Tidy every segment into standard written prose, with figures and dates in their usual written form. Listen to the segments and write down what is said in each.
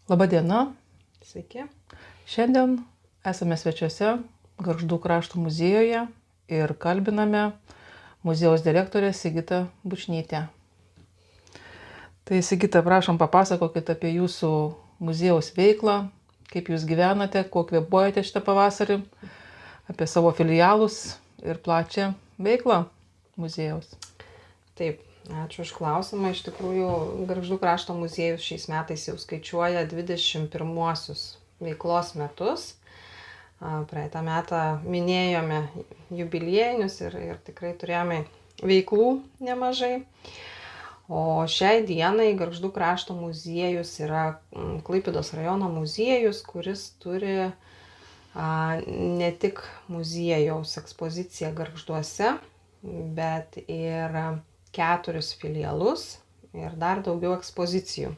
Labadiena. Sveiki. Šiandien esame svečiuose Gargždų krašto muziejuje ir kalbiname muziejaus direktorę Sigitą Bučnytę. Tai Sigita, prašom papasakokit apie jūsų muziejaus veiklą, kaip jūs gyvenate, kuo kvėpuojate šitą pavasarį, apie savo filialus ir plačią veiklą muziejaus. Taip, ačiū už klausimą. Iš tikrųjų, Gargždų krašto muziejus šiais metais jau skaičiuoja 21 veiklos metus. Praeitą metą minėjome jubiliejinius ir tikrai turėjome veiklų nemažai. O šiai dienai Gargždų krašto muziejus yra Klaipėdos rajono muziejus, kuris turi ne tik muziejaus ekspoziciją Gargžduose, bet ir 4 filialus ir dar daugiau ekspozicijų.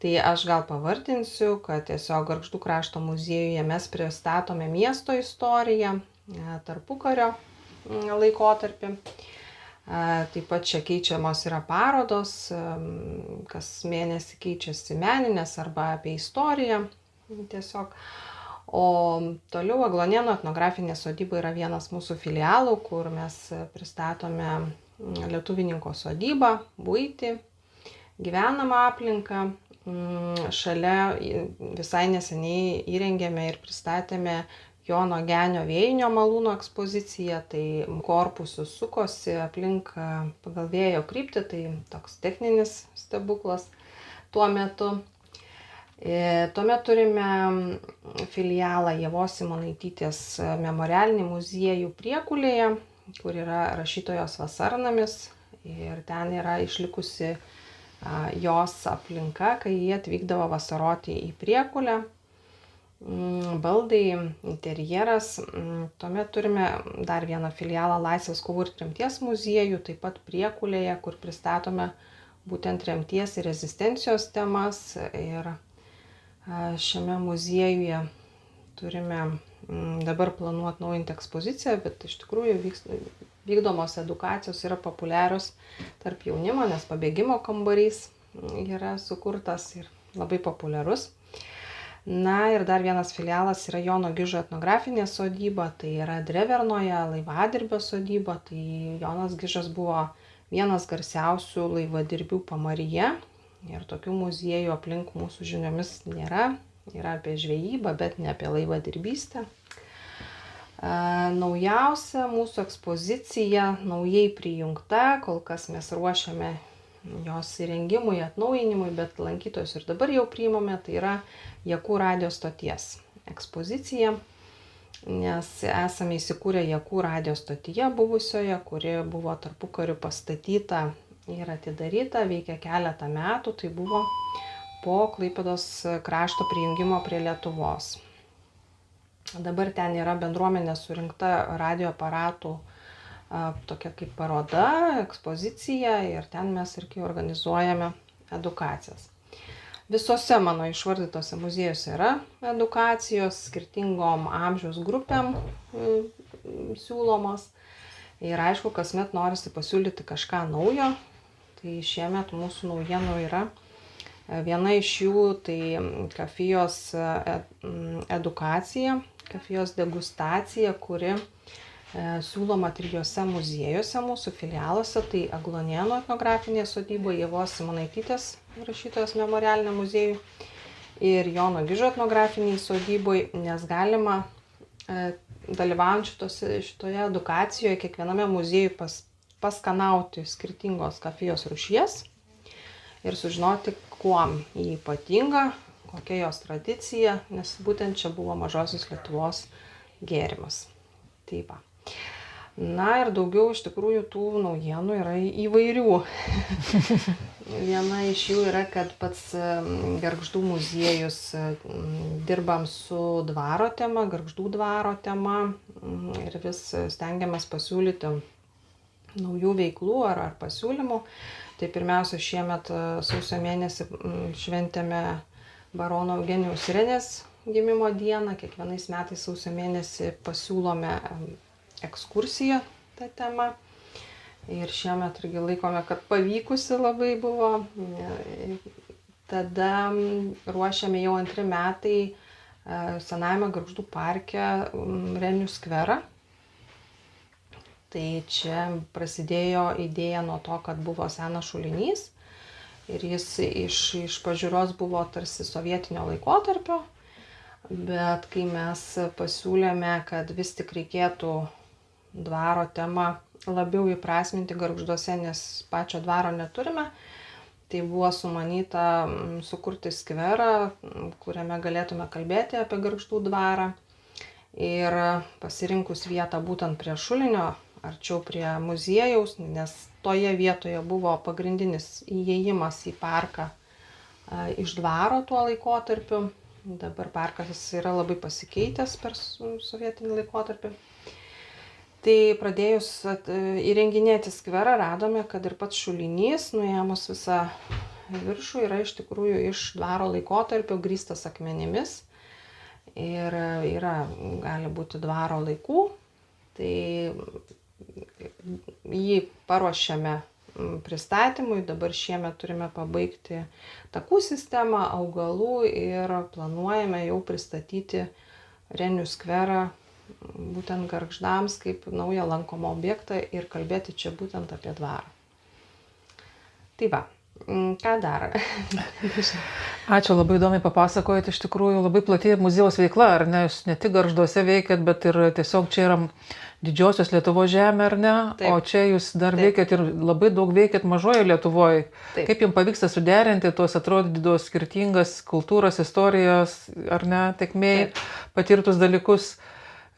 Tai aš gal pavardinsiu, kad tiesiog Gargždų krašto muziejuje mes pristatome miesto istoriją, tarpukario laikotarpį. Taip pat čia keičiamos yra parodos, kas mėnesį keičiasi meninės arba apie istoriją tiesiog. O toliau Aglonėnų etnografinė sodyba yra vienas mūsų filialų, kur mes pristatome lietuvininko sodybą, buitį, gyvenamą aplinką. Šalia visai neseniai įrengėme ir pristatėme Jono Genio vėjinio malūno ekspoziciją, tai korpusų sukosi aplink pagal vėjo kryptį, tai toks techninis stebuklas tuo metu. Tuomet turime filialą Ievos Simonaitytės memorialinį muziejų Priekulėje, kur yra rašytojos vasarnamis ir ten yra išlikusi jos aplinka, kai jie atvykdavo vasaroti į Priekulę. Baldai, interjeras. Tuomet turime dar vieną filialą Laisvės kovų ir tremties muziejų, taip pat Priekulėje, kur pristatome būtent tremties ir rezistencijos temas. Ir šiame muziejuje turime dabar planuoti atnaujinti ekspoziciją, bet iš tikrųjų vykdomos edukacijos yra populiarios tarp jaunimo, nes pabėgimo kambarys yra sukurtas ir labai populiarus. Na ir dar vienas filialas yra Jono Gižo etnografinė sodyba, tai yra Drevernoje laivadirbio sodyba. Tai Jonas Gižas buvo vienas garsiausių laivadirbių Pamaryje ir tokių muziejų aplink mūsų žiniomis nėra. Yra apie žvejybą, bet ne apie laivadirbystę. Naujausia mūsų ekspozicija naujai prijungta, kol kas mes ruošiame jos įrengimui, atnaujinimui, bet lankytojus ir dabar jau priimame, tai yra Jakų radijo stoties ekspozicija, nes esame įsikūrę Jakų radijo stotyje buvusioje, kuri buvo tarpukariu pastatyta ir atidaryta, veikia keletą metų, tai buvo po Klaipėdos krašto prijungimo prie Lietuvos. Dabar ten yra bendruomenė surinkta radijo aparatų tokia kaip paroda, ekspozicija ir ten mes irgi organizuojame edukacijas. Visose mano išvardytose muziejuose yra edukacijos, skirtingom amžiaus grupėm siūlomos. Ir aišku, kasmet norisi pasiūlyti kažką naujo. Tai šiemet mūsų naujienų yra. Viena iš jų tai kafijos edukacija, kafijos degustacija, kuri siūloma 3 muziejuose mūsų filialuose, tai Aglonėnų etnografinė sodyba, Ievos Simonaitytės rašytojos memorialiniam muziejui ir Jono Gižo etnografiniai sodybai, nes galima dalyvaujant šitoje edukacijoje kiekviename muziejui paskanauti skirtingos kafijos rūšies ir sužinoti, kuom jį ypatinga, kokia jos tradicija, nes būtent čia buvo mažosios Lietuvos gėrimas. Taip. Na ir daugiau iš tikrųjų tų naujienų yra įvairių. Viena iš jų yra, kad pats Gargždų muziejus dirbam su dvaro tema, Gargždų dvaro tema ir vis stengiamės pasiūlyti naujų veiklų ar pasiūlymų. Tai pirmiausia, šiemet sausio mėnesį šventėme barono Eugenijaus Renės gimimo dieną. Kiekvienais metais sausio mėnesį pasiūlome ekskursiją tą temą. Ir šiemet irgi laikome, kad pavykusi labai buvo. tada ruošiame jau 2 metai senajame Gargždų parke Renių skverą. Tai čia prasidėjo idėja nuo to, kad buvo senas šulinys ir jis iš pažiūros buvo tarsi sovietinio laikotarpio, bet kai mes pasiūlėme, kad vis tik reikėtų dvaro temą labiau įprasminti Gargžduose, nes pačio dvaro neturime, tai buvo sumanyta sukurti skverą, kuriame galėtume kalbėti apie Gargždų dvarą. Ir pasirinkus vietą būtent prie šulinio, arčiau prie muziejaus, nes toje vietoje buvo pagrindinis įėjimas į parką iš dvaro tuo laikotarpiu. Dabar parkas yra labai pasikeitęs per sovietinį laikotarpį. Tai pradėjus įrenginėti skverą, radome, kad ir pats šulinys, nuėmus visą viršų, yra iš tikrųjų iš dvaro laikotarpio grįstas akmenimis. Ir gali būti dvaro laikų. Tai jį paruošėme pristatymui, dabar šiemet turime pabaigti takų sistemą, augalų ir planuojame jau pristatyti Renių skverą būtent Gargždams kaip naują lankomą objektą ir kalbėti čia būtent apie dvarą. Tai va, ką dar? Ačiū, labai įdomiai papasakojate, iš tikrųjų labai plati muziejaus veikla, ar ne? Jūs ne tik Gargžduose veikiat, bet ir tiesiog čia yra didžiosios Lietuvos žemė, ar ne? Taip. O čia jūs dar veikiat ir labai daug veikiat mažoje Lietuvoje. Taip. Kaip jums pavyksta suderinti tuos atrodytos skirtingas kultūros, istorijos, ar ne, tekmėj patirtus dalykus?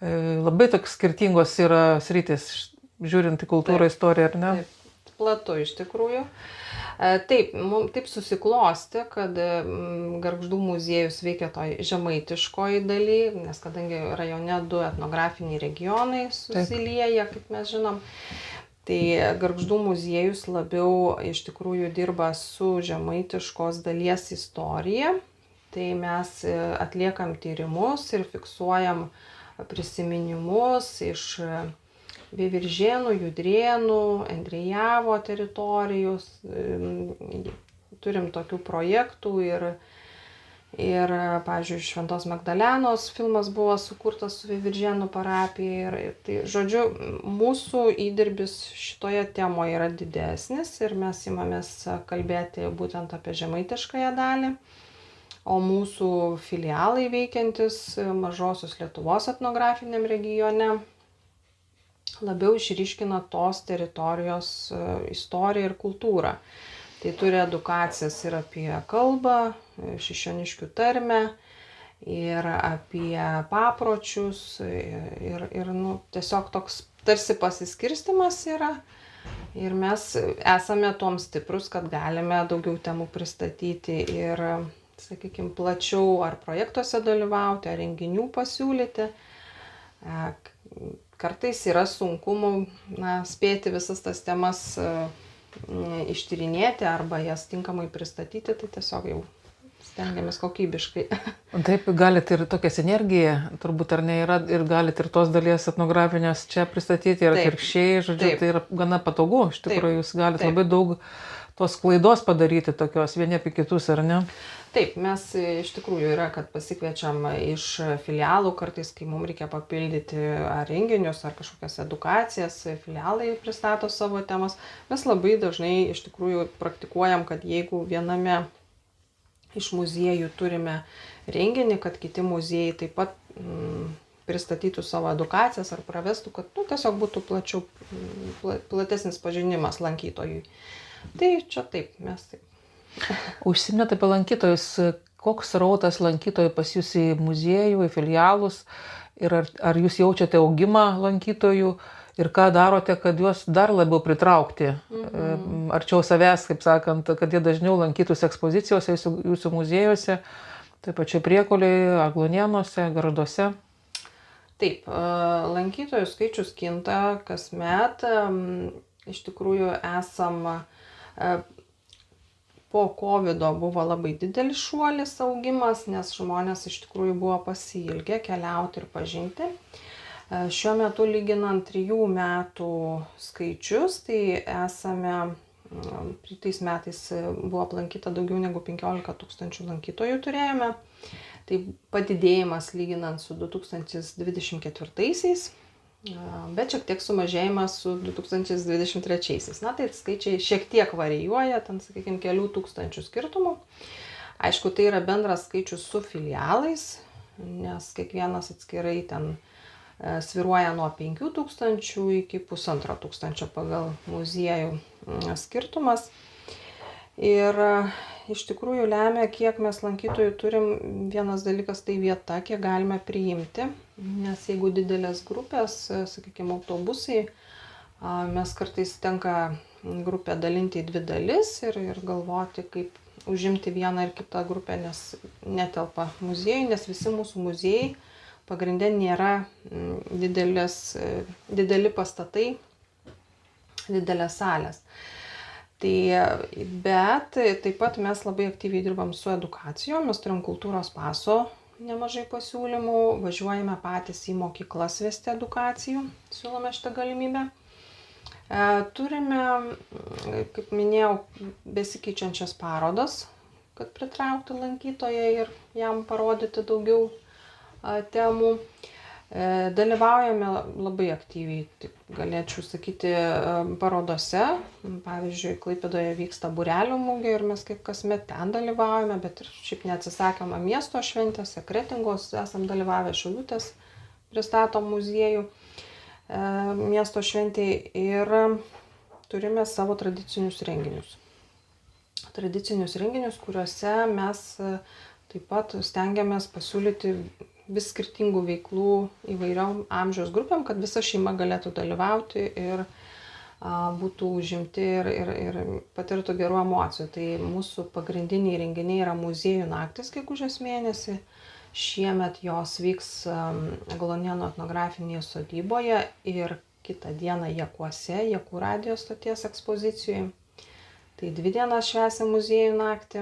Labai toks skirtingos yra sritis, žiūrint į kultūrą, istoriją, ar ne? Taip, platu iš tikrųjų. Taip, taip susiklosti, kad Gargždų muziejus veikia toj žemaitiškoji daly, nes kadangi rajone 2 etnografiniai regionai susilieja, kaip mes žinom, tai Gargždų muziejus labiau iš tikrųjų dirba su žemaitiškos dalies istorija. Tai mes atliekam tyrimus ir fiksuojam prisiminimus iš Veiviržėnų, Judrėnų, Endrijavo teritorijos. Turim tokių projektų ir pavyzdžiui, Šventos Magdalenos filmas buvo sukurtas su Veiviržėnų parapija. Tai, žodžiu, mūsų įdirbis šitoje temoje yra didesnis ir mes imamės kalbėti būtent apie žemaitiškąją dalį. O mūsų filialai veikiantis Mažosios Lietuvos etnografiniam regione labiau išryškina tos teritorijos istoriją ir kultūrą. Tai turi edukacijas ir apie kalbą, Šišioniškių tarmę, ir apie papročius, ir tiesiog toks tarsi pasiskirstimas yra. Ir mes esame tom stiprus, kad galime daugiau temų pristatyti ir, sakykime, plačiau ar projektuose dalyvauti, ar renginių pasiūlyti. Kartais yra sunkumų spėti visas tas temas ištyrinėti arba jas tinkamai pristatyti, tai tiesiog jau stengiamės kokybiškai. Taip, galite ir tokią sinergiją, turbūt ar ne yra, ir galite ir tos dalies etnografinės čia pristatyti, ir atvirkščiai, žodžiu, tai yra gana patogu, iš tikrųjų jūs galite labai daug tos klaidos padaryti tokios vieni apie kitus, ar ne? Taip, mes iš tikrųjų yra, kad pasikviečiam iš filialų, kartais, kai mums reikia papildyti ar renginius, ar kažkokias edukacijas, filialai pristato savo temas. Mes labai dažnai iš tikrųjų praktikuojam, kad jeigu viename iš muziejų turime renginį, kad kiti muziejai taip pat pristatytų savo edukacijas ar pravestų, kad tiesiog būtų platesnis pažinimas lankytojui. Tai čia taip, mes taip. Užsiminėt apie lankytojus, koks srautas lankytojų pas jūs į muziejų, į filialus, ir ar jūs jaučiate augimą lankytojų ir ką darote, kad juos dar labiau pritraukti arčiau savęs, kaip sakant, kad jie dažniau lankytųsi ekspozicijose jūsų muziejuose, taip pačiai Priekoliai, Aglonėnuose, Gargžduose? Taip, lankytojų skaičius kinta kasmet. Iš tikrųjų esam po COVID buvo labai didelis šuolis augimas, nes žmonės iš tikrųjų buvo pasiilgę keliauti ir pažinti. Šiuo metu lyginant 3 metų skaičius, tai esame Praeitais metais buvo aplankyta daugiau negu 15 000 lankytojų turėjome. Tai padidėjimas lyginant su 2024-aisiais, bet šiek tiek sumažėjimas su 2023-aisiais. Na, tai skaičiai šiek tiek varijuoja, ten, sakykime, kelių tūkstančių skirtumų. Aišku, tai yra bendras skaičius su filialais, nes kiekvienas atskirai ten sviruoja nuo 5 000 iki 1500 pagal muziejų skirtumas. Ir iš tikrųjų lemia, kiek mes lankytojų turim, vienas dalykas tai vieta, kiek galime priimti, nes jeigu didelės grupės, sakykime, autobusai, mes kartais tenka grupę dalinti į 2 dalis ir galvoti, kaip užimti vieną ir kitą grupę, nes netelpa muziejai, nes visi mūsų muziejai pagrinde nėra dideli pastatai, didelės salės. Bet taip pat mes labai aktyviai dirbam su edukacijom, mes turim kultūros paso nemažai pasiūlymų, važiuojame patys į mokyklas vesti edukacijų, siūlome šitą galimybę. Turime, kaip minėjau, besikeičiančias parodas, kad pritraukti lankytoją ir jam parodyti daugiau temų. Dalyvaujame labai aktyviai, galėčiau sakyti, parodose. Pavyzdžiui, Klaipėdoje vyksta Būrelių mugė ir mes kaip kasmet ten dalyvaujame, bet ir šiaip neatsisakėme miesto šventėse, Kretingos esam dalyvavę, Šilutės pristatom muziejų miesto šventėje ir turime savo tradicinius renginius. Tradicinius renginius, kuriuose mes taip pat stengiamės pasiūlyti vis skirtingų veiklų įvairiom amžiaus grupėm, kad visa šeima galėtų dalyvauti ir būtų užimti ir patirtų gerų emocijų. Tai mūsų pagrindiniai renginiai yra muziejų naktis gegužės mėnesį. Šiemet jos vyks Aglonėnų etnografinėje sodyboje ir kitą dieną Jakuose, Jakų radijos stoties ekspozicijoje. Tai 2 dienas švęsim muziejų naktį,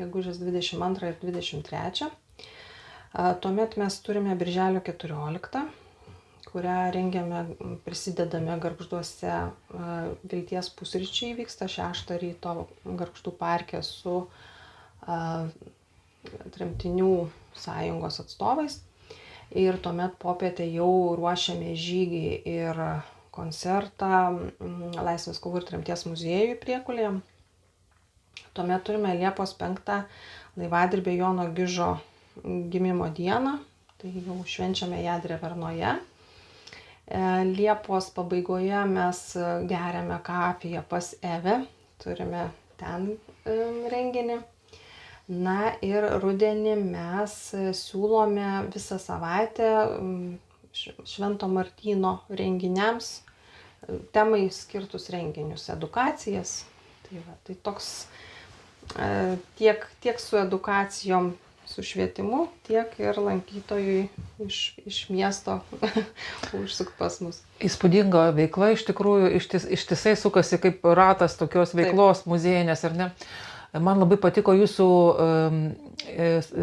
gegužės 22 ir 23. Tuomet mes turime birželio 14, kurią rengiame, prisidedame Gargžduose, Vilties pusryčiai vyksta 6 ryto Gargždų parke su Tremtinių sąjungos atstovais. Ir tuomet popietę jau ruošiame žygį ir koncertą Laisvės kovų ir tremties muziejui Priekulėje. Tuomet turime Liepos 5 laivadirbio Jono Gižo gimimo dieną, tai jau švenčiame ją Drevernoje. Liepos pabaigoje mes geriame kafėje pas Evę, turime ten renginį. Na ir rudenį mes siūlome visą savaitę Švento Martyno renginiams, temai skirtus renginius, edukacijas. Tai toks tiek su edukacijom, su švietimu, tiek ir lankytojui iš miesto užsukt pas mus. Įspūdinga veikla, iš tikrųjų, ištisai sukasi kaip ratas tokios veiklos muziejinės, ar ne? Man labai patiko jūsų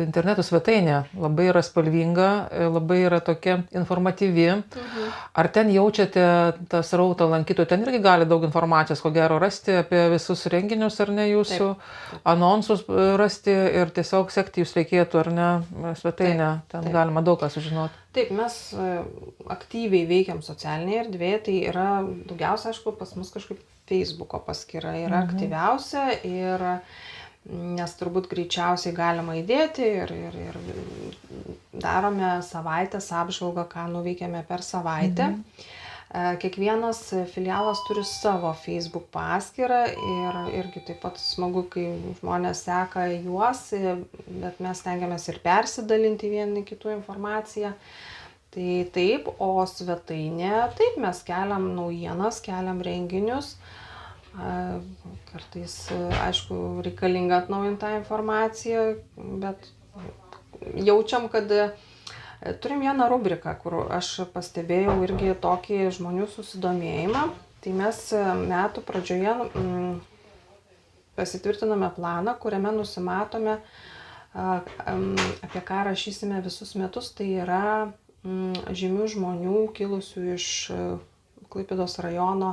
interneto svetainė, labai yra spalvinga, labai yra tokia informatyvi. Ar ten jaučiate tą srautą lankytojų? Ten irgi gali daug informacijos, ko gero, rasti apie visus renginius, ar ne, jūsų anonsus rasti ir tiesiog sekti jūs reikėtų, ar ne, svetainę. Ten galima daug ką sužinoti. Taip, mes aktyviai veikiam socialinėje erdvėje, tai yra daugiausia, aišku, pas mus kažkaip Facebooko paskyra yra aktyviausia, nes turbūt greičiausiai galima įdėti ir darome savaitės apžvalgą, ką nuveikėme per savaitę. Kiekvienas filialas turi savo Facebook paskyrą ir irgi taip pat smagu, kai žmonės seka juos, bet mes stengiamės ir persidalinti vieni kitų informaciją. Tai taip, o svetainė, taip, mes keliam naujienas, keliam renginius. Kartais, aišku, reikalinga atnaujinti tą informaciją, bet jaučiam, kad turim vieną rubriką, kur aš pastebėjau irgi tokį žmonių susidomėjimą. Tai mes metų pradžioje pasitvirtiname planą, kuriame nusimatome, apie ką rašysime visus metus. Tai yra žymių žmonių kilusių iš Klaipėdos rajono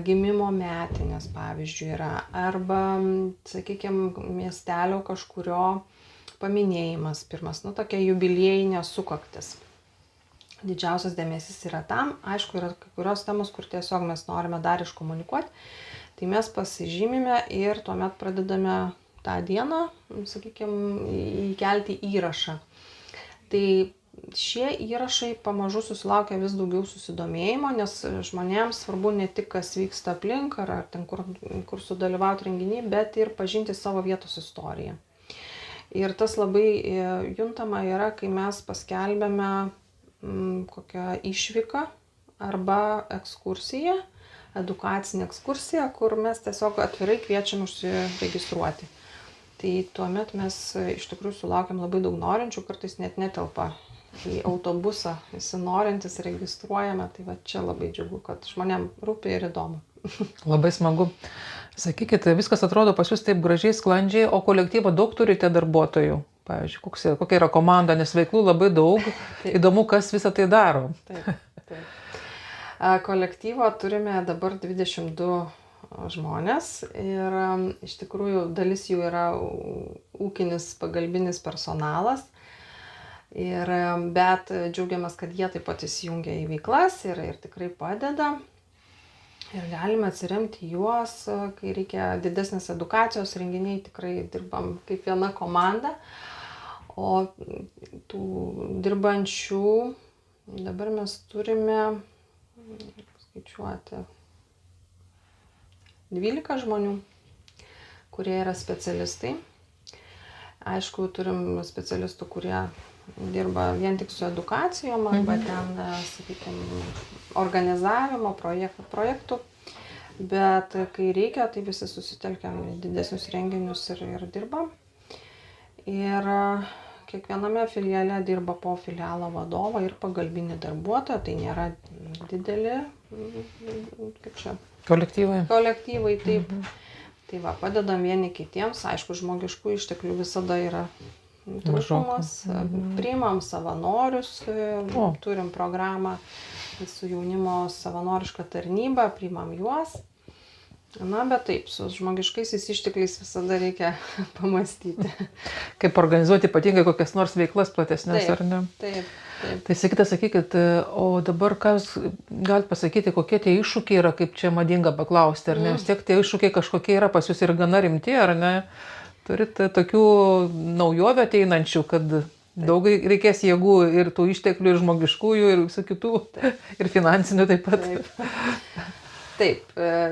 gimimo metinės, pavyzdžiui, yra, arba, sakykime, miestelio kažkurio paminėjimas pirmas, tokia jubiliejinė sukaktis. Didžiausias dėmesys yra tam, aišku, yra kai kurios temos, kur tiesiog mes norime dar iškomunikuoti, tai mes pasižymime ir tuomet pradedame tą dieną, sakykime, įkelti įrašą. Tai šie įrašai pamažu susilaukia vis daugiau susidomėjimo, nes žmonėms svarbu ne tik, kas vyksta aplink, ar ten, kur sudalyvauti renginiai, bet ir pažinti savo vietos istoriją. Ir tas labai juntama yra, kai mes paskelbėme kokią išvyką arba ekskursiją, edukacinę ekskursiją, kur mes tiesiog atvirai kviečiam užsiregistruoti. Tai tuomet mes iš tikrųjų sulaukiam labai daug norinčių, kartais net netelpa į autobusą, visi norintys registruojame, tai va čia labai džiugu, kad žmonėm rūpi ir įdomu. Labai smagu. Sakykite, viskas atrodo pas jūs taip gražiai, sklandžiai, o kolektyvo daug turite darbuotojų? Pavyzdžiui, kokia yra komanda, nes veiklų labai daug, įdomu, kas visą tai daro. Taip. Kolektyvo turime dabar 22 žmonės ir iš tikrųjų dalis jų yra ūkinis pagalbinis personalas. Bet džiaugiamės, kad jie taip pat įsijungia į veiklas ir tikrai padeda. Ir galime atsiremti juos, kai reikia didesnės edukacijos renginiai, tikrai dirbam kaip viena komanda. O tų dirbančių dabar mes turime, skaičiuoti, 12 žmonių, kurie yra specialistai. Aišku, turim specialistų, kurie dirba vien tik su edukacijom arba ten, sakykime, organizavimo projektų, bet kai reikia, tai visi susitelkiam į didesnius renginius ir dirbam. Ir kiekviename filiale dirba po filialo vadovą ir pagalbinį darbuotoją, tai nėra dideli, kaip čia, kolektyvai, taip. Tai va, padedam vieni kitiems, aišku, žmogiškų išteklių visada yra trūkumas, priimam savanorius, turim programą su jaunimo savanoriška tarnyba, priimam juos. Na, bet taip, su žmogiškaisiais ištekliais visada reikia pamastyti. Kaip organizuoti ypatingai kokias nors veiklas platesnės, ar ne? Taip. Tai sakykit, o dabar ką jūs galite pasakyti, kokie tie iššūkiai yra, kaip čia madinga paklausti, ar ne? Vis tiek tie iššūkiai kažkokie yra pas jūs ir gana rimti, ar ne? Turite tokių naujovių ateinančių, kad daug reikės jėgų ir tų išteklių, ir žmogiškųjų, ir visų kitų, ir finansinių taip pat. Taip,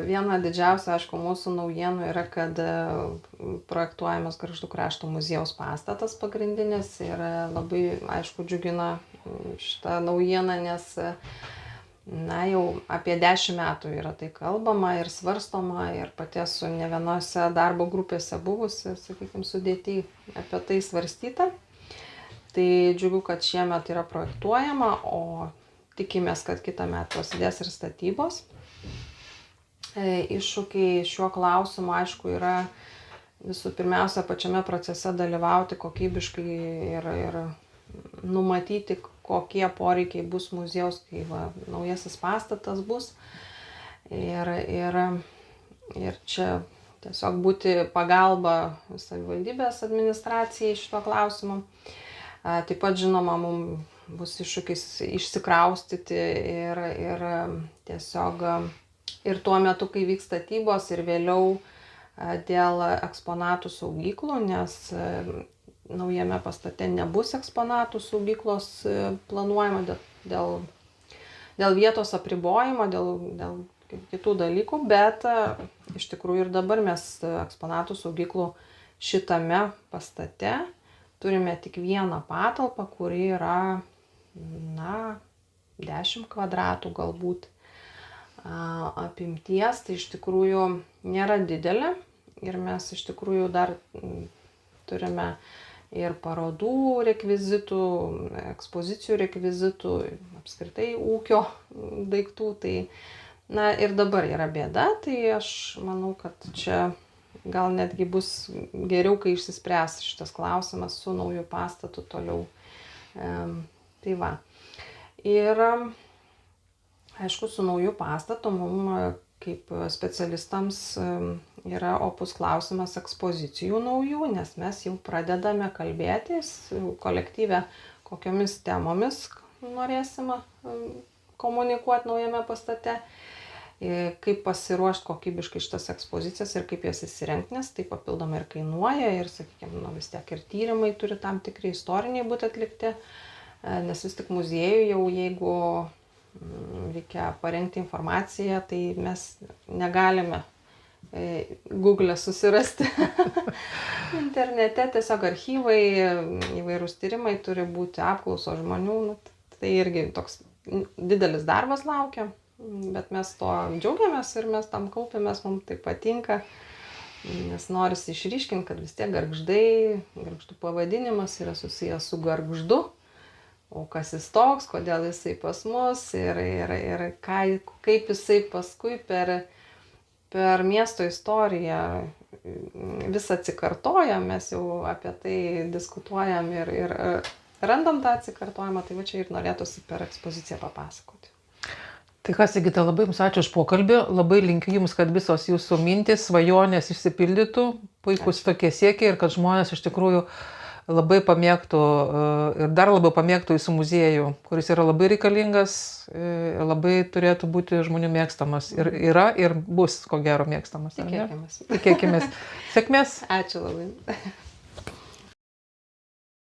viena didžiausia, aišku, mūsų naujienų yra, kad projektuojamas Gargždų krašto muziejaus pastatas pagrindinis ir labai, aišku, džiugina šitą naujieną, nes jau apie 10 metų yra tai kalbama ir svarstoma ir pati esu ne vienose darbo grupėse buvusi, sakykime, sudėti apie tai svarstyta. Tai džiugu, kad šiemet yra projektuojama, o tikimės, kad kitą metą prasidės ir statybos. Iššūkiai šiuo klausimu, aišku, yra visų pirmiausia pačiame procese dalyvauti kokybiškai ir numatyti, kokie poreikiai bus muziejaus, kai naujasis pastatas bus. Ir čia tiesiog būti pagalba savivaldybės administracijai šito klausimu. Taip pat, žinoma, mums bus iššūkis išsikraustyti ir tiesiog ir tuo metu, kai vyks statybos ir vėliau dėl eksponatų saugyklų, nes naujame pastate nebus eksponatų saugyklos planuojama dėl vietos apribojimo, dėl kitų dalykų, bet iš tikrųjų ir dabar mes eksponatų saugyklų šitame pastate turime tik vieną patalpą, kuri yra, 10 kvadratų galbūt apimties, tai iš tikrųjų nėra didelė ir mes iš tikrųjų dar turime ir parodų rekvizitų, ekspozicijų rekvizitų, apskritai ūkio daiktų, tai ir dabar yra bėda, tai aš manau, kad čia gal netgi bus geriau, kai išsispręs šitas klausimas su nauju pastatu toliau. Tai va. Ir aišku, su nauju pastatu mums kaip specialistams yra opus klausimas ekspozicijų naujų, nes mes jau pradedame kalbėtis kolektyve, kokiomis temomis norėsime komunikuoti naujame pastate, kaip pasiruošti kokybiškai šitas ekspozicijas ir kaip jas įsirengti, nes tai papildomai ir kainuoja ir, sakykime, vis tiek ir tyrimai turi tam tikri istoriniai būti atlikti, nes vis tik muziejui jau jeigu reikia parengti informaciją, tai mes negalime Google susirasti internete, tiesiog archyvai, įvairūs tyrimai turi būti, apklausos žmonių, tai irgi toks didelis darbas laukia, bet mes to džiaugiamės ir mes tam kaupiamės, mums tai patinka, nes norisi išryškinti, kad vis tiek gargždų pavadinimas yra susijęs su gargždu, o kas jis toks, kodėl jisai pas mus ir kaip jisai paskui per miesto istoriją vis atsikartoja, mes jau apie tai diskutuojam ir randam tą atsikartojimą, tai va čia ir norėtųsi per ekspoziciją papasakoti. Tai ką, Sigita, labai Jums ačiū už pokalbį, labai linkiu Jums, kad visos Jūsų mintys, svajonės išsipildytų, puikus tokie siekiai ir kad žmonės iš tikrųjų labai pamėgtų ir dar labiau pamėgtų Jūsų muziejų, kuris yra labai reikalingas, labai turėtų būti žmonių mėgstamas ir yra ir bus, ko gero, mėgstamas. Tikėkimės. Tikėkimės. Sėkmės. Ačiū labai.